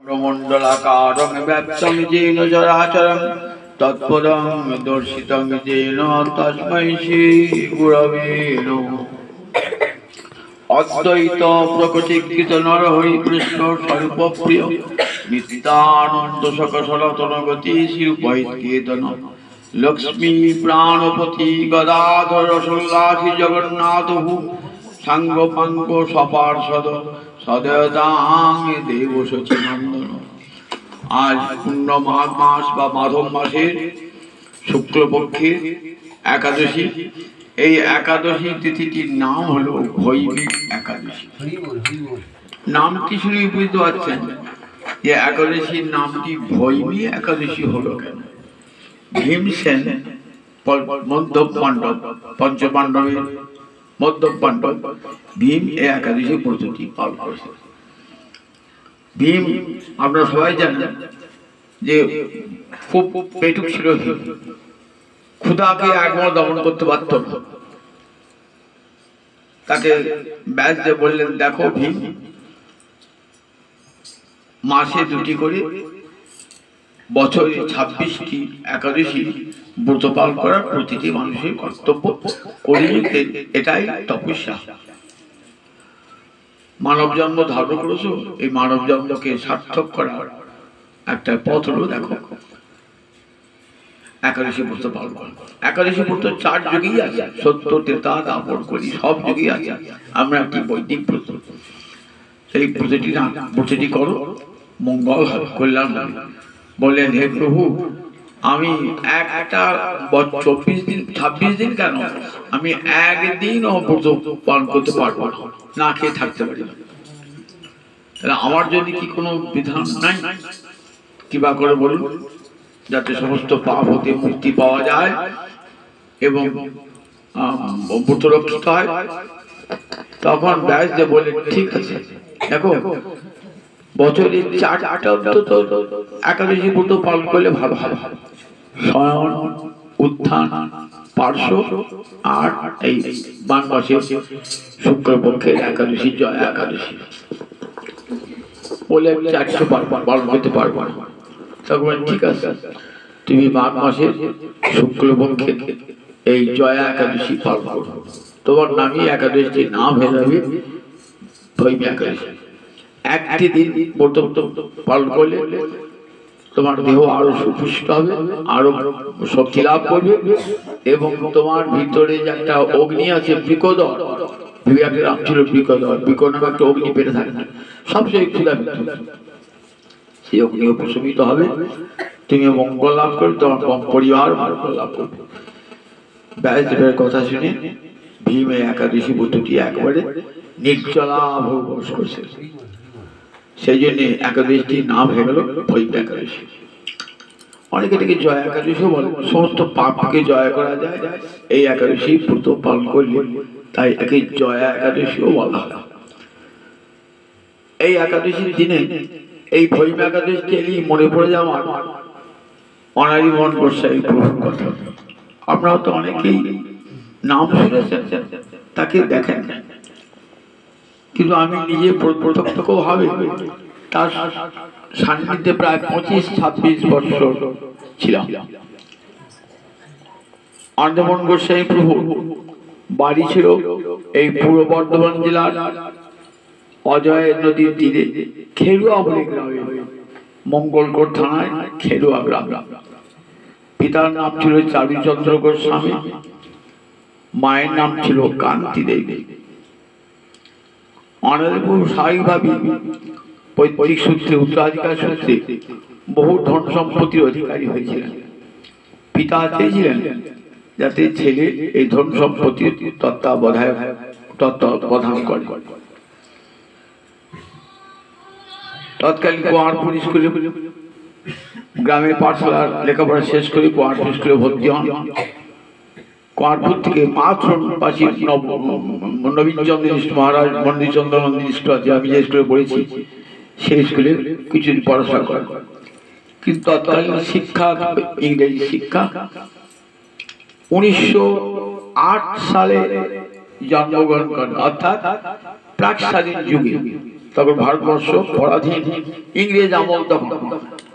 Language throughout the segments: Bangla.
मण्डलाकारं व्याप्तं येन चराचरं तत्पदं दर्शितं येन तस्मै श्रीगुरवे नमः। अद्वैत प्रकृतिकृत नरहरि कृष्ण स्वरूप प्रिय नित्यानंद सकसनातन गति श्रीपैकेतन लक्ष्मी प्राणपति गदाधर रसोल्लासी जगन्नाथ सांग पांग सपार्षद सदयतांग देव सचिनंदन। आज पूर्ण माघ मास बा माधव मासेर शुक्लपक्षे एकादशी। এই একাদশী তিথিটির নাম হলো ভৈমী একাদশী। নামটি শুনে বুঝতে পারছেন যে একাদশীর নামটি ভৈমী একাদশী হলো কেন। ভীমসেন মধ্য পাণ্ডব, পঞ্চপাণ্ডবের মধ্য পাণ্ডব ভীম এই একাদশী ব্রতটি পালন করেছে। ভীম আপনারা সবাই জানেন যে খুব পেটুক ছিল। ভীম ক্ষুধাকে একবার দমন করতে পারত না। তাকে ব্যাসদেব বললেন, দেখো ভীম, মাসে দুটি করে বছরে 26টি একাদশী ব্রত পালন করার প্রতিটি মানুষের কর্তব্য করে নিতে, এটাই তপস্যা। মানব জন্ম ধারণ করেছো, এই মানব জন্মকে সার্থক করার একটা পথ হলো দেখো একাদশী ব্রত পালন করা। একাদশী ব্রত 4 যুগেই আছে, সত্য ত্রেতা দাপর করি সব যুগেই আছে। আমরা একটি বৈদিক ব্রত, সেই ব্রতটি করো, মঙ্গল হবে, কল্যাণ হবে। বললেন, হে প্রভু, আমি একটা 24 দিন 26 দিন কেন, আমি একদিনও ব্রত পালন করতে পারবো না, না খেয়ে থাকতে পারি না। তাহলে আমার জন্য কি কোনো বিধান নাই? কিবা করে বলুন, যাতে সমস্ত পাপ হতে মুক্তি পাওয়া যায় এবং ব্রত রক্ষিত হয়। তখন ব্যাসদেব বলে, ঠিক আছে, দেখো বছরে 4টা অন্তত একাদশী ব্রত পালন করলে ভালো হবে। শয়ন, উত্থান, পার্শ্ব আর এই বান মাসের শুক্লপক্ষের একাদশী, জয়া একাদশী বলে আমি 400 পালন করতে পারবো না। তখন ঠিক আছে, তুমি মাঘ মাসের শুক্লপক্ষে এই জয়া একাদশী পালন করো, তোমার নামই একাদশী নাম হয়ে যাবে ভৈমী একাদশী। একটি দিন ব্রত পালন করলে তোমার দেহ আরো সুপুষ্ট হবে, আরো শক্তি লাভ করবে এবং তোমার ভিতরে যে একটা অগ্নি আছে, বৃকোদর, একটা নাম ছিল বৃকোদর, বৃকোদর নামে একটা অগ্নি পেটে থাকে না, সবসময় ক্ষুধা সেই অগ্নি প্রশমিত হবে, তুমি মঙ্গল লাভ করবে, তোমার পরিবার মঙ্গল লাভ করবে। ব্যাসদেবের কথা শুনে ভীম একাদশী ব্রতটি একবারে নির্জলা ভোগ করছে। সেই জন্য একাদশীটির নাম হয়ে গেল ভৈমী একাদশী। অনেকে এটাকে জয়া একাদশীও বলে। সমস্ত পাপকে জয় করা যায় এই একাদশী ব্রত পালন করলে, তাই একে জয়া একাদশীও বলা হয়। এই একাদশীর দিনে এই ভৈমী একাদশী এলেই মনে পড়ে যাওয়া অনারিমোহন গোস্বামী প্রভুর কথা। আপনারা তো অনেকেই নাম শুনেছেন, তাকে দেখেন, কিন্তু আমি নিজে প্রত্যক্ষ ভাবে তার সান্নিধ্যে প্রায় 25-26 বছর ছিলাম। অনারিমোহন গোস্বামী প্রভু বাড়ি ছিল এই পূর্ব বর্ধমান জেলার অজয় নদীর তীরে খেরুয়া বলে গ্রামে, মঙ্গলকোট থানায় খেরুয়া গ্রাম। পিতার নাম ছিল চারুচন্দ্র গোস্বামী, মায়ের নাম ছিল কান্তি দেবী। অনারিবাবু স্বাভাবিকভাবে পৈতৃক সূত্রে, উত্তরাধিকার সূত্রে বহু ধন সম্পত্তির অধিকারী হয়েছিলেন। পিতা চেয়েছিলেন যাতে ছেলে এই ধন সম্পত্তির তত্ত্বাবধান করে। তৎকালীন কুয়ারপুর স্কুলে গ্রামের পাঠশালার লেখাপড়া শেষ করে কুয়ারপুর স্কুলে ভর্তি হন। কুয়ারপুর থেকে মাত্র পাশে নবীনচন্দ্র মহারাজ মন্দিরচন্দ্র নন্দী স্কুল আছে, আমি যে স্কুলে পড়েছি সেই স্কুলে কিছুদিন পড়াশোনা করেন। কিন্তু তৎকালীন শিক্ষা ইংরেজি শিক্ষা। 1908 সালে জন্মগ্রহণ করেন, অর্থাৎ প্রাক স্বাধীন যুগে তখন ভারতবর্ষ পরাধীন, ইংরেজ আমল তখন,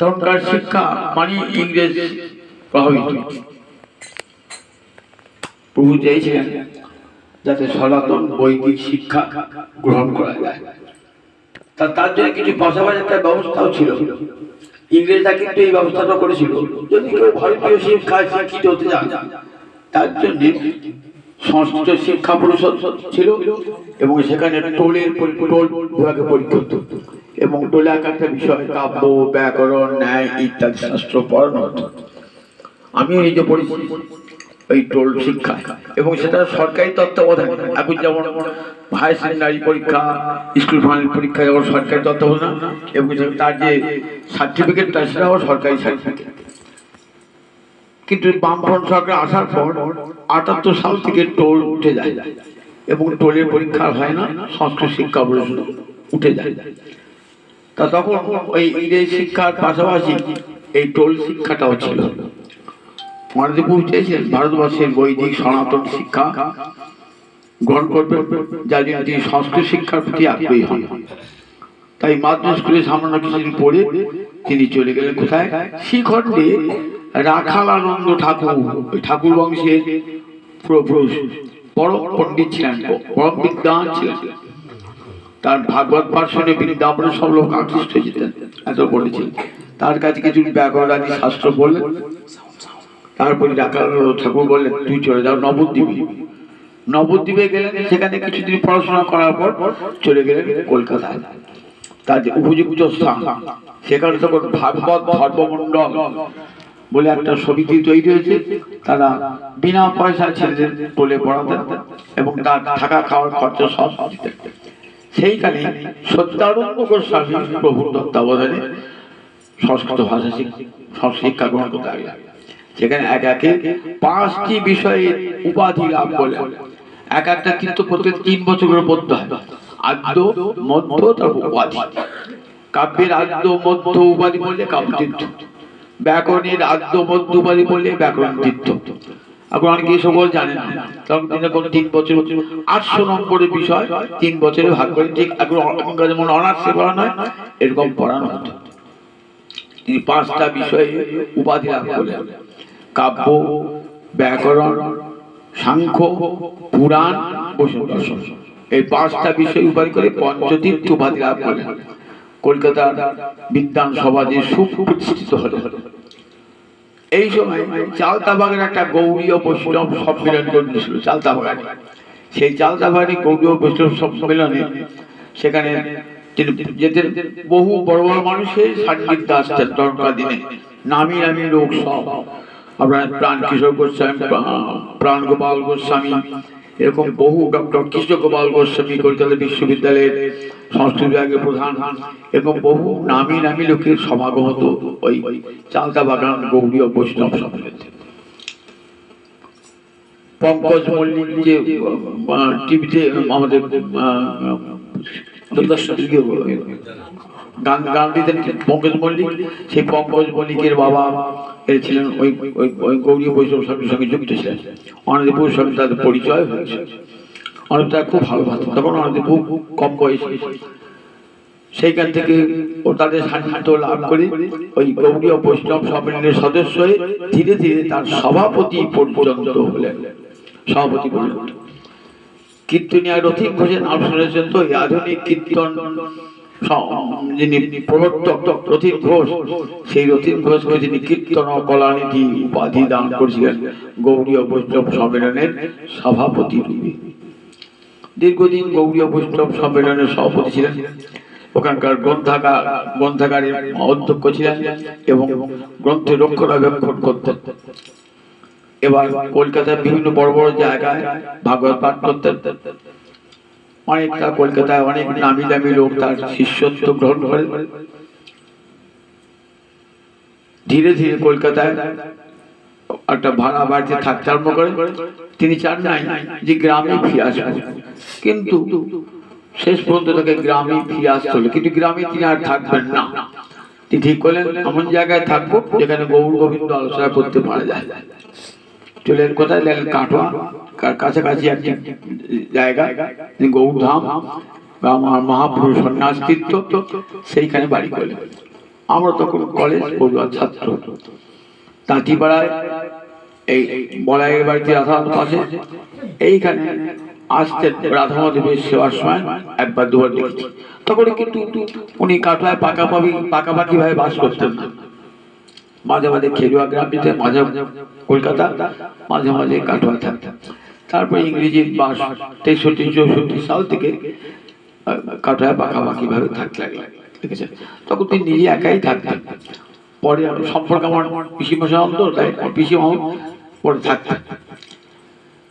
তখনকার শিক্ষা মানে ইংরেজ প্রভাবিত। প্রভু চেয়েছিলেন যাতে সনাতন বৈদিক শিক্ষা গ্রহণ করা যায়, তার জন্য কিছু পাশাপাশি একটা ব্যবস্থাও ছিল। ইংরেজরা কিন্তু এই ব্যবস্থাটা করেছিল, যদি কেউ ভারতীয় শিক্ষায় শিক্ষিত হতে চান তার জন্য সংস্কৃত শিক্ষা পরিষদ ছিল, এবং সেখানে টোলের বিভাগে পরীক্ষা হতো, এবং টোলে একটা বিষয় কাব্য, ব্যাকরণ, ন্যায় ইত্যাদি শাস্ত্র পড়ানো হতো। আমিও নিজে পড়েছি ওই টোল শিক্ষা, এবং সেটা সরকারি তত্ত্বাবধানে। এখন যেমন হায়ার সেকেন্ডারি পরীক্ষা, স্কুল ফাইনাল পরীক্ষা যেমন সরকারি তত্ত্বাবধান, এবং তার যে সার্টিফিকেটটা সেটাও সরকারি সার্টিফিকেট। কিন্তু বামফ্রন্ট সরকার আসার পর ৭৮ সাল থেকে টোল উঠে যায়, এবং টোলের পরীক্ষা হয় না, সংস্কৃত শিক্ষা পরিষদ উঠে যায়। তা তখন ওই ইংরেজি শিক্ষার পাশাপাশি এই টোল শিক্ষাটাও ছিল। মহারাজ চেয়েছিলেন ভারতবর্ষের বৈদিক সনাতন শিক্ষা গ্রহণ করবেন, যার জন্য তিনি সংস্কৃত শিক্ষার প্রতি আগ্রহী হন। তাই মাদ্রাস স্কুলে সামান্য কিছুদিন পড়ে তিনি চলে গেলেন কোথায়? শ্রীখণ্ডে রাখাল আনন্দ ঠাকুর, ঠাকুর বংশের পূর্বপুরুষ, পরম পণ্ডিত ছিলেন, পরম বিদ্বান ছিলেন। তার ভাগবত পাঠ শুনে বৃন্দাবনের সব লোক আকৃষ্ট হয়ে যেতেন, এত পড়েছিলেন। তার কাছে কিছু ব্যাকরণ আদি শাস্ত্র বললেন। তারপরে রাখাল ঠাকুর বললেন, তুই চলে যাও নবদ্বীপে। নবদ্বীপে গেলেন, সেখানে কিছুদিন পড়াশোনা করার পর চলে গেলেন কলকাতায়। তার যে উপযুক্ত স্থান, সেখানে তখন ভাগবত ধর্মমণ্ডল বলে একটা সমিতি তৈরি হয়েছে। তারা বিনা পয়সায় ছেলেদের টোলে পড়াতেন, এবং তার থাকা খাওয়ার খরচা সব দিতেন। সেইখানে সত্যানন্দ গোস্বামী প্রভুর তত্ত্বাবধানে সংস্কৃত ভাষা শিক্ষা গ্রহণ করতে লাগলেন। সেখানে এক একে 5টি বিষয়ে উপাধি লাভ করলেন। এক একটা কিন্তু প্রত্যেক 3 বছর করে পড়তে হয়। আদ্য, মধ্য, তারপর উপাধি। কাব্যের আদ্য মধ্য উপাধি বললে কাব্যতীর্থ, ব্যাকরণের আদ্য মধ্য উপাধি বললে ব্যাকরণ তীর্থ। এখন অনেকে সকল জানেন না, তখন 3 বছর 800 নম্বরের বিষয় 3 বছরে ভাগ করে, ঠিক এখনকার যেমন অনার্সে পড়ানো হয় এরকম পড়ানো হতো। তিনি 5টা বিষয়ে উপাধি লাভ করলেন: কাব্য, ব্যাকরণ, সাংখ্য, পুরাণ, বৈষ্ণব দর্শন। এই 5টা বিষয় উপাধি করে পঞ্চতীর্থ উপাধি লাভ করলেন। কলকাতার বিদ্বান সমাজে সুপ্রতিষ্ঠিত হলেন। এই সময় চালতাবাগের একটা গৌড়ীয় বৈষ্ণব সম্মেলন করেছিল চালতাবাগানে। সেই চালতাবাগানে গৌড়ীয় বৈষ্ণব সম্মেলনে সেখানে যেতেন বহু বড় বড় মানুষের সান্নিধ্যে আসতেন। তখনকার দিনে নামি নামি লোক সব, আপনার প্রাণ কিশোর গোস্বামী, প্রাণ গোপাল গোস্বামী, এরকম বহু, ডক্টর কৃষ্ণ গোপাল গোস্বামী কলকাতা বিশ্ববিদ্যালয়ের সংস্কৃত বিভাগের প্রধান, এরকম বহু নামি নামি লোকের সমাগম হতো ওই চালতাবাগান গৌড়ীয় বৈষ্ণব সম্মেলনে। পঙ্কজ মল্লিক যে টিভিতে আমাদের গান দিতেন পঙ্কজ মল্লিক, সেই পঙ্কজ মল্লিকের বাবা ছিলেন ওই গৌড়ীয় বৈষ্ণব সঙ্গে সঙ্গে যুক্ত ছিলেন। অনন্দপুর সঙ্গে তাদের পরিচয় হয়েছে। অনন্ত খুব ভালো ভাত, তখন অনন্দপুর কম বয়সী। সেইখান থেকে ও তাদের সান্নিধ্য লাভ করে ওই গৌড়ীয় বৈষ্ণব সম্মেলনের সদস্য হয়ে ধীরে ধীরে তার সভাপতি পর্যন্ত হলেন। সভাপতি পর্যন্ত কীর্তনিয়া রথিক ঘোষের নাম শুনেছেন তো? এই আধুনিক কীর্তন যিনি প্রবর্তক রথিক ঘোষ, সেই রথিক ঘোষকে যিনি কীর্তন কলানিধি উপাধি দান করেছিলেন গৌড়ীয় বৈষ্ণব সম্মেলনের সভাপতি রূপে। দীর্ঘদিন গৌড়ীয় বৈষ্ণব সম্মেলনের সভাপতি ছিলেন, ওখানকার গ্রন্থাগারের অধ্যক্ষ ছিলেন, এবং গ্রন্থের রক্ষণাবেক্ষণ করতেন। এবার কলকাতার বিভিন্ন বড় বড় জায়গায় ভাগবত পাঠ করতেন। অনেকটা কলকাতায় অনেক নামি দামি লোক তার শিষ্যত্ব গ্রহণ করে। ধীরে ধীরে কলকাতায় একটা ভাড়া বাড়িতে থাকতে আরম্ভ করেন। তিনি চান নাই যে গ্রামে ফিরে আসবেন, কিন্তু শেষ পর্যন্ত তাকে গ্রামে ফিরে আসতে হলো। কিন্তু গ্রামে তিনি আর থাকবেন না। তিনি ঠিক করলেন এমন জায়গায় থাকবো যেখানে গৌর গোবিন্দ আলোচনা করতে পারা যায়। চলেন কোথায়? কাটোয়া কাছাকাছি একটি জায়গা গৌরধাম, আমার মহাপুরুষ সন্ন্যাস তীর্থ, সেইখানে বাড়ি করলেন। আমরা তখন কলেজ পড়ুয়ার ছাত্র। তাঁতিপাড়ায় এই বলাইয়ের বাড়িতে রাধার পাশে এইখানে আসতেন রাধামাধবের সেবার সময় একবার দুবার দেখেছি। তখন কিন্তু উনি কাটোয়ায় পাকাপাকি ভাবে বাস করতেন না। মাঝে মাঝে খেরুয়া গ্রামে, মাঝে কলকাতা, মাঝে মাঝে কাটোয়া থাকতেন। তারপরে ইংরেজি 63-64 সাল থেকে কাটোয়ায় পাকাপাকি ভাবে থাকতে লাগলেন। ঠিক আছে, তখন তিনি নিজে একাই থাকতেন। পরে সম্পর্ক আমার পিসিমশাই অন্তর, তাই পিসিমা পরে থাকতেন।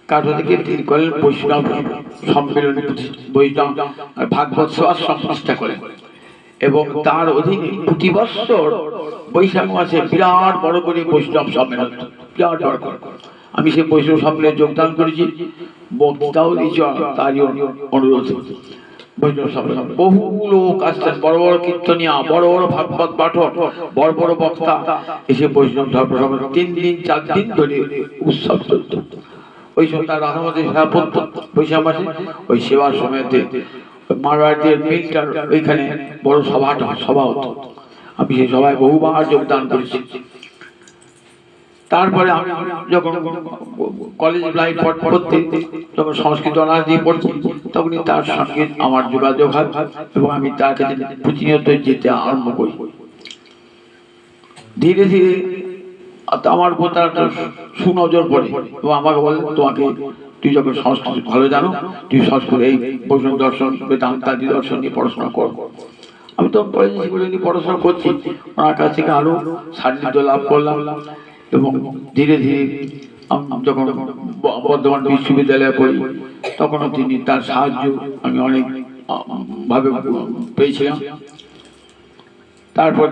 কাটোয়া থেকে তিনি করেন বৈষ্ণব সম্মেলনী, বৈষ্ণব ভাগবত সেবার প্রতিষ্ঠা করেন এবং তার অধীনে প্রতি বছর বৈশাখ মাসে বিরাট বড় করে বৈষ্ণব সম্মেলন, বিরাট বড় করে। আমি সেই বৈষ্ণব সম্মেলনে যোগদান করেছি, বক্তৃতাও দিয়েছি তারই অনুরোধে। বৈষ্ণব সম্মেলন বহু লোক আসতেন, বড় বড় কীর্তনিয়া, বড় বড় ভাগবত পাঠক, বড় বড় বক্তা এসে বৈষ্ণব ধর্ম সম্মেলন 3 দিন 4 দিন ধরে উৎসব চলত। ওই সময় তার রাধামাধবের সেবা পড়ত বৈশাখ মাসে। ওই সেবার সময়তে মারওয়াড়িদের মিলটার ওইখানে বড় সভা হতো। আমি সেই সভায় বহুবার যোগদান করেছি। তারপরে আমি যখন কলেজ লাইফ পড়তে, যখন সংস্কৃত অনার্স দিয়ে পড়ছি, তখনই তার সঙ্গে আমার যোগাযোগ হয় এবং আমি তার কাছে প্রতিনিয়ত যেতে আরম্ভ করি। ধীরে ধীরে আমার উপর তার সুনজর পড়ে এবং আমাকে বলে, তোমাকে, তুই যখন সংস্কৃত ভালো জানো, তুই সংস্কৃত এই বৈষ্ণব দর্শন, বেদান্তাদি দর্শন নিয়ে পড়াশোনা কর। আমি তখন কলেজে সেগুলো নিয়ে পড়াশোনা করছি। ওনার কাছ থেকে আরো সান্নিধ্য লাভ করলাম এবং ধীরে ধীরে যখন বর্ধমান বিশ্ববিদ্যালয়ে পড়ি, তখনও তিনি তার সাহায্য আমি অনেক ভাবে পেয়েছিলাম। তারপর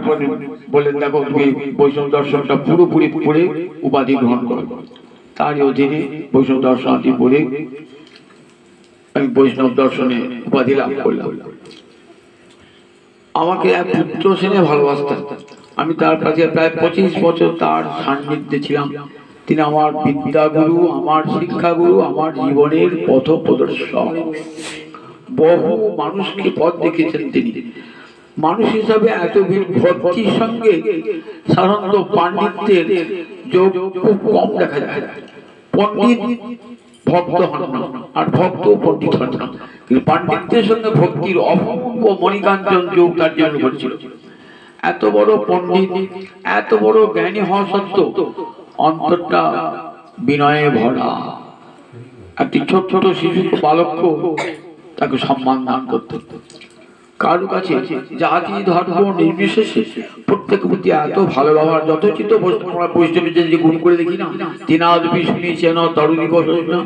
বললেন, দেখো তুমি বৈষ্ণব দর্শনটা পুরোপুরি পড়ে উপাধি গ্রহণ করো। তারই অধীনে বৈষ্ণব দর্শনটি পড়ে আমি বৈষ্ণব দর্শনে উপাধি লাভ করলাম। আমাকে এক পুত্র সেনে ভালোবাসতেন। আমি তার কাছে প্রায় 25 বছর তার সান্নিধ্যে ছিলাম। তিনি আমার বিদ্যাগুরু, আমার শিক্ষাগুরু, আমার জীবনের পথ প্রদর্শক। বহু মানুষকে পথ দেখিয়েছেন তিনি। মানুষ হিসাবে এত ভক্তির সঙ্গে সাধারণত পাণ্ডিত্যের যোগ খুব কম দেখা যায়। পণ্ডিত ভক্ত হন না, আর ভক্ত পণ্ডিত হন না, কিন্তু পাণ্ডিত্যের সঙ্গে ভক্তির অপূর্ব মণিকাঞ্চন যোগ তার জন্য ঘটছিল। এত বড় পণ্ডিত, এত বড় জ্ঞানী হওয়া সত্ত্বেও অন্তরটা বিনয়ে ভরা। একটি ছোট ছোট শিশু বালক তাকে সম্মান দান করত। কারো কাছে জাতি ধর্ম নির্বিশেষে প্রত্যেকের প্রতি এত ভালো ব্যবহার, যথোচিত বৈষ্ণবের যে গুণ করে দেখি না, তিনাদপি শুনিয়েছেন তরুণী বসে না,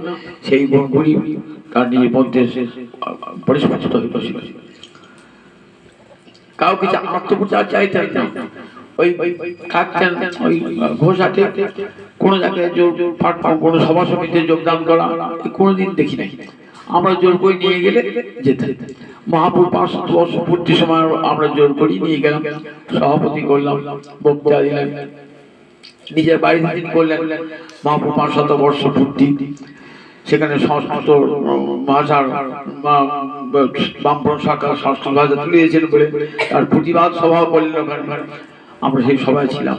সেই গুণগুলি তার নিজের মধ্যে পরিস্ফুটিত হয়ে বসে। কাউ কিছু আত্মপ্রচার চাইতেন না। ওই থাকতেন ওই ঘোষাতে কোনো জায়গায় কোনো সভা সমিতিতে যোগদান করা কোনোদিন দেখি নাই। আমরা জোর করে নিয়ে গেলে যেতে। মহাপুর 500 বর্ষ পূর্তির সময় আমরা জোর করি নিয়ে গেলাম, সভাপতি করলাম, বক্তৃতা দিলাম। নিজের বাড়িতে তিনি করলেন মহাপুর 500 বর্ষ পূর্তি। সেখানে সংস্কৃত ভাষার বামফ্রন্ট সরকার সংস্কৃত ভাষা তুলে দিয়েছেন বলে তার প্রতিবাদ সভাও করলেন ওখানে। আমরা সেই সভায় ছিলাম।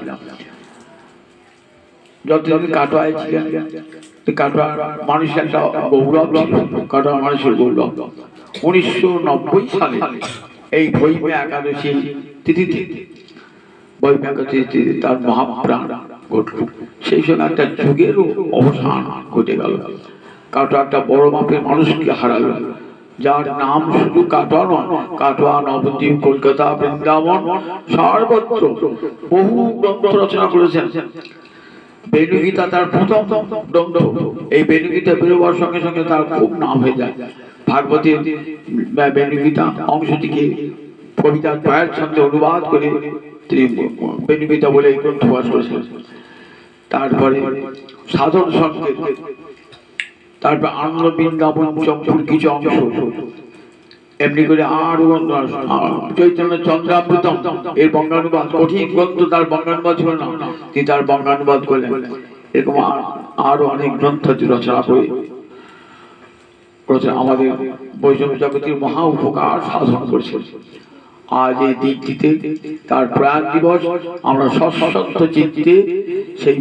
যতদিন কাটোয়ায় ছিলেন, কাটোয়া মানুষের একটা গৌরব ছিল, কাটোয়া মানুষের গৌরব। 1990 সালে এই ভৈমী একাদশী তিথিতে, ভৈমী একাদশী তার মহাপ্রাণ ঘটল। সেই সঙ্গে একটা যুগেরও অবসান ঘটে গেল। কাটোয়া একটা বড় মাপের মানুষকে হারালো, যার নাম শুধু কাটোয়া নয়, কাটোয়া, নবদ্বীপ, কলকাতা, বৃন্দাবন সর্বত্র বহু গ্রন্থ রচনা করেছেন। বেণুগীতা তার প্রথম গ্রন্থ। এই বেণুগীতা বেরোবার সঙ্গে সঙ্গে তার খুব নাম হয়ে যায়। ভাগবতের বেণুগীতা অংশটিকে কবিতার পায়ের ছন্দে অনুবাদ করে তিনি বেণুগীতা বলে এই গ্রন্থ প্রকাশ করেছিলেন। তারপরে সাধন সংকেত, তারপর আনন্দ বৃন্দাবন চম্পুর কিছু অংশ, এমনি করে আরো চৈতন্য চন্দ্রামৃতম এর বঙ্গানুবাদ, কঠিন গ্রন্থ, তার বঙ্গানুবাদ ছিল না, তিনি তার বঙ্গানুবাদ করলেন। এরকম আরো অনেক গ্রন্থ রচনা করে আমাদের বৈষ্ণব জগতের মহা উপকার সাধন করেছে। আজ এই দিনটিতে তার প্রয়াণ দিবস আমরা সশস্ত্র চিত্তে সেই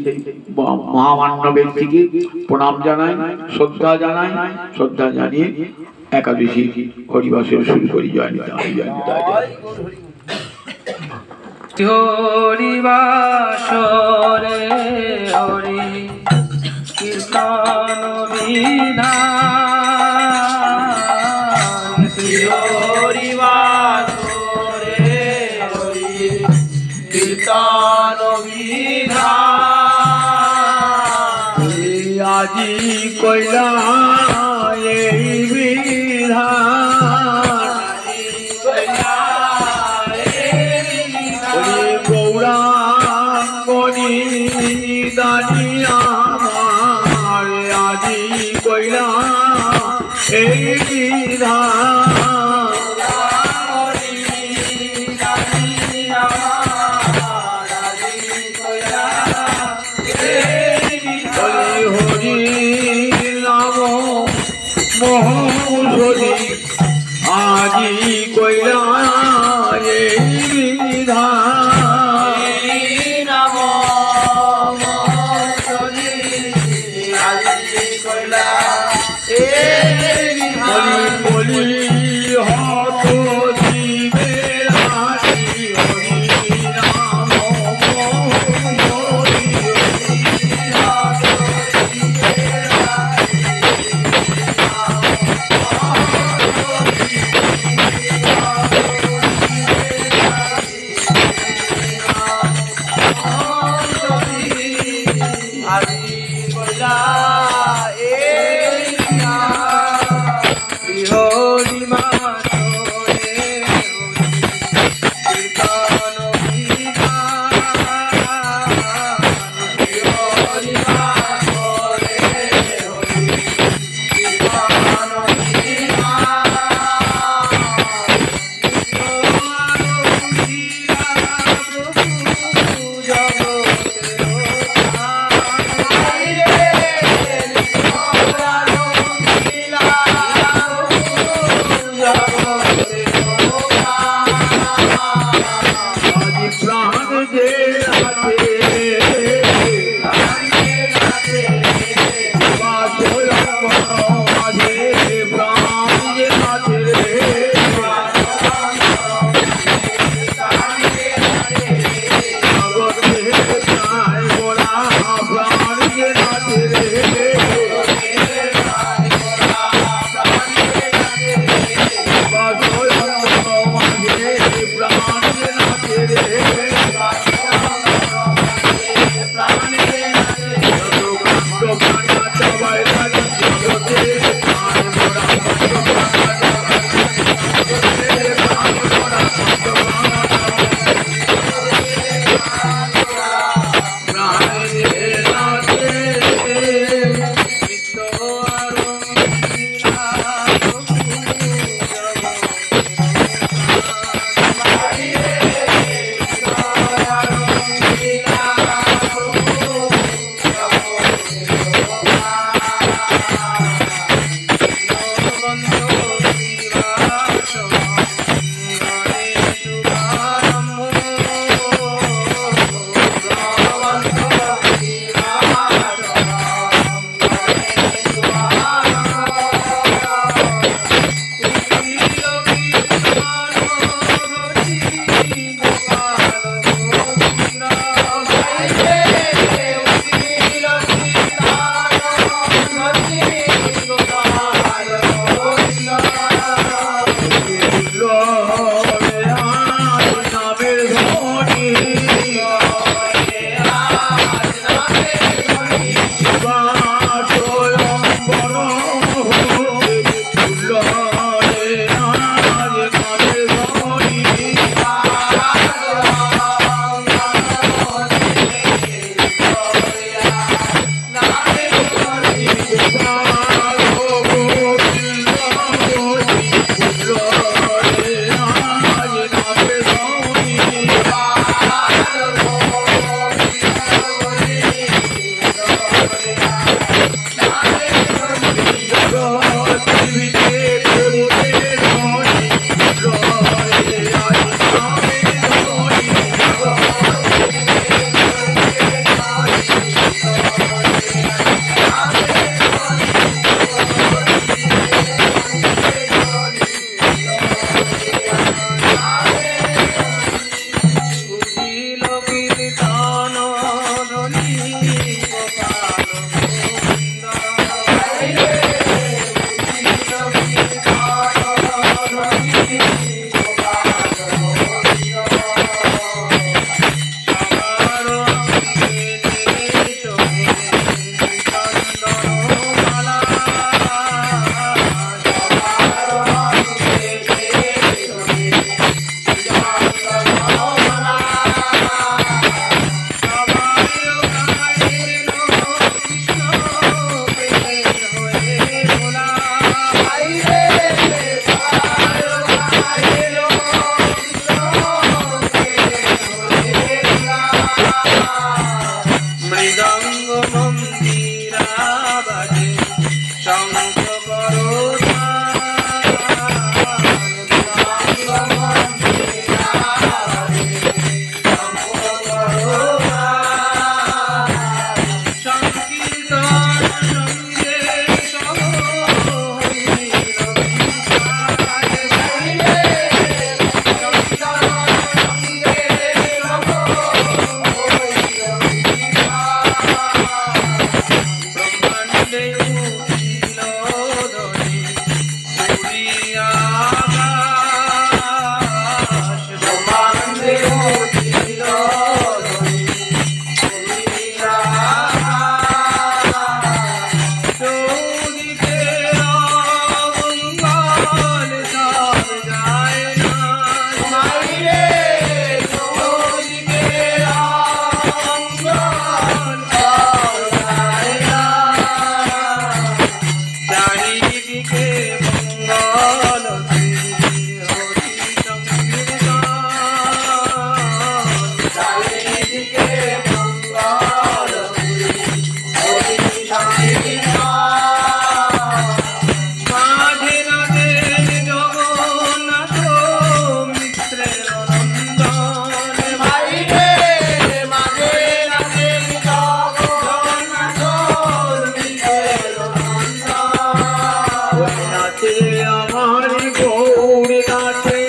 মহামান্য ব্যক্তিকে প্রণাম জানাই, শ্রদ্ধা জানাই, শ্রদ্ধা জানিয়ে একাদশী হরিবাসর শুরু করি। জয় নিতাই, জয় নিতাই, জয় হরিবাসরে হরি কীর্তন বিধান, হরিবাসরে হরি কীর্তন বিধান, আজি কইলা এই বিধান, গৌরাঙ্গনি দানিয়া আজি কইলা এই বিধান, হরি নাম মহৌষধি আজি কইলা এই বিধান, নাম মহৌষধি আজি কইলা বলি হত জীবের হারি, হরি নাম মহৌষধি, চারিদিকে মঙ্গল হরি সংকীর্তন মাঝে নাচে জগন্নাথ মিত্রের নন্দন ভাই রে মাঝে নাচে জগন্নাথ মিত্রের নন্দন নাচে আমার গৌর নাচে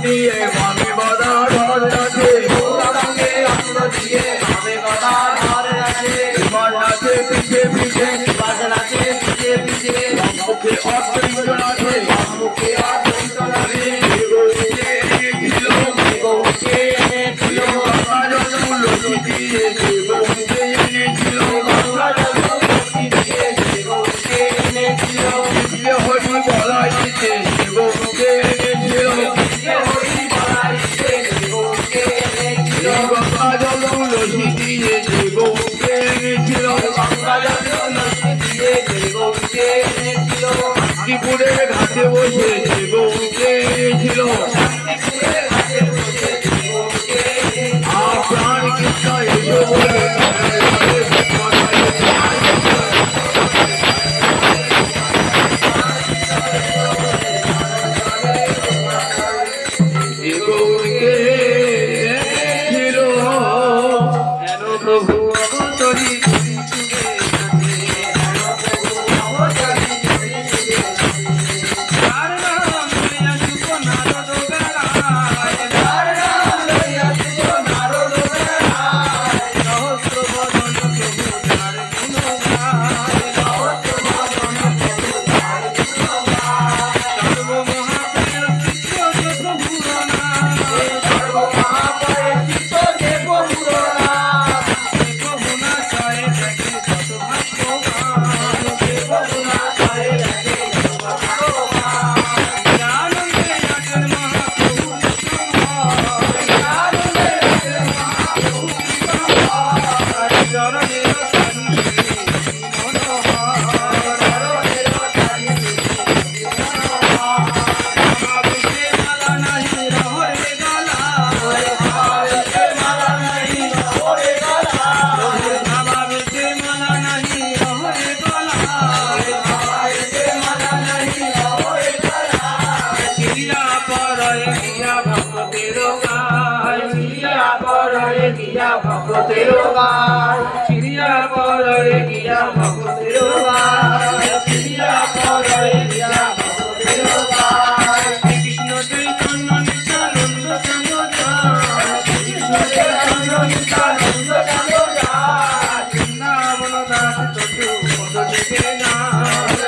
দিয়ে পিছে বাজনাতে পিছে পিছে মুখে অদ্বৈত নাথে মুখে অদ্বৈত নাথে গৌরীকে এনেছিল গৌরীকে এনেছিল গঙ্গা জল লসি দিয়ে গৌরীকে এনেছিল গঙ্গা জল লসি দিয়ে গৌরীকে এনেছিল দিব্য হরি বলাইতে গৌরীকে এনেছিল হরি বলাইতে গৌরীকে এনেছিল গঙ্গা জল লসি দিয়ে গৌরীকে এনেছিল গঙ্গা জল লসি দিয়ে গৌরীকে এনেছিল শান্তিপুরের ঘাটে বসে গৌরীকে এনেছিল শান্তিপুরের ঘাটে বসে গৌরীকে এনেছিল আর প্রাণ কৃষ্ণ এসো বলে গৌরীকে এনেছিল হেন প্রভু অবতরী তার নাম লইয়া শুভ নারদ বেড়ায় তার নাম লইয়া শুভ নারদ বেড়ায় সহস্র বদন প্রভু তার গুণ গায় সহস্র বদন প্রভু তার গুণ গায় সর্ব মহাপ্রিয় চিত্ত যে প্রভুর নাম সর্ব মহাপ্রিয় চিত্ত যে প্রভুর নাম প্রভু না চায় দেখে কত ভাগ্যবান প্রভু না চায় দেখে কত ভাগ্যবান আনন্দে আছেন মহাপ্রভু আনন্দে আছেন মহাপ্রভু চরণের সন্নিধি মনোহর চরণের সন্নিধি মনোহর ভাবিতে মালা নাহি রহরে গলা ভাবিতে মালা নাহি রহরে গলা ভাবিতে মালা নাহি রহরে গলা ভাবিতে মালা নাহি রহরে গলা চিড়িয়া পরয়ে গিয়া ভক্তের গায় চিড়িয়া পরয়ে গিয়া ভক্তের গায় চিড়িয়া পরয়ে গিয়া ভক্তের গায় চিড়িয়া পরয়ে গিয়া ভক্তের গায় কৃষ্ণ চৈতন্য নিত্যানন্দ চন্দ্র যায় কৃষ্ণ চৈতন্য নিত্যানন্দ চন্দ্র যায় বৃন্দাবন দাস ততু পদ দেবে না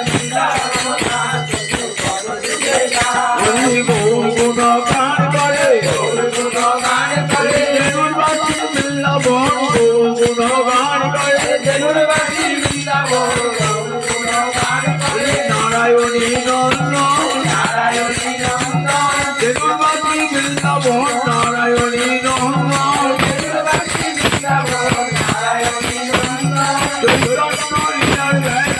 বৃন্দাবন দাস ততু পদ দেবে না হরি গৌর গুণ গান করে গৌর গুণ গান করে ধনুর্বাসী বৃন্দাবন গৌর গুণ গান করে ধনুর্বাসী বৃন্দাবন গৌর গুণ গান করে নারায়ণী নন্দন নারায়ণী নন্দন ধনুর্বাসী বৃন্দাবন নারায়ণী নন্দন ধনুর্বাসী বৃন্দাবন নারায়ণী নন্দন চৈতন্য লীলার ব্যাস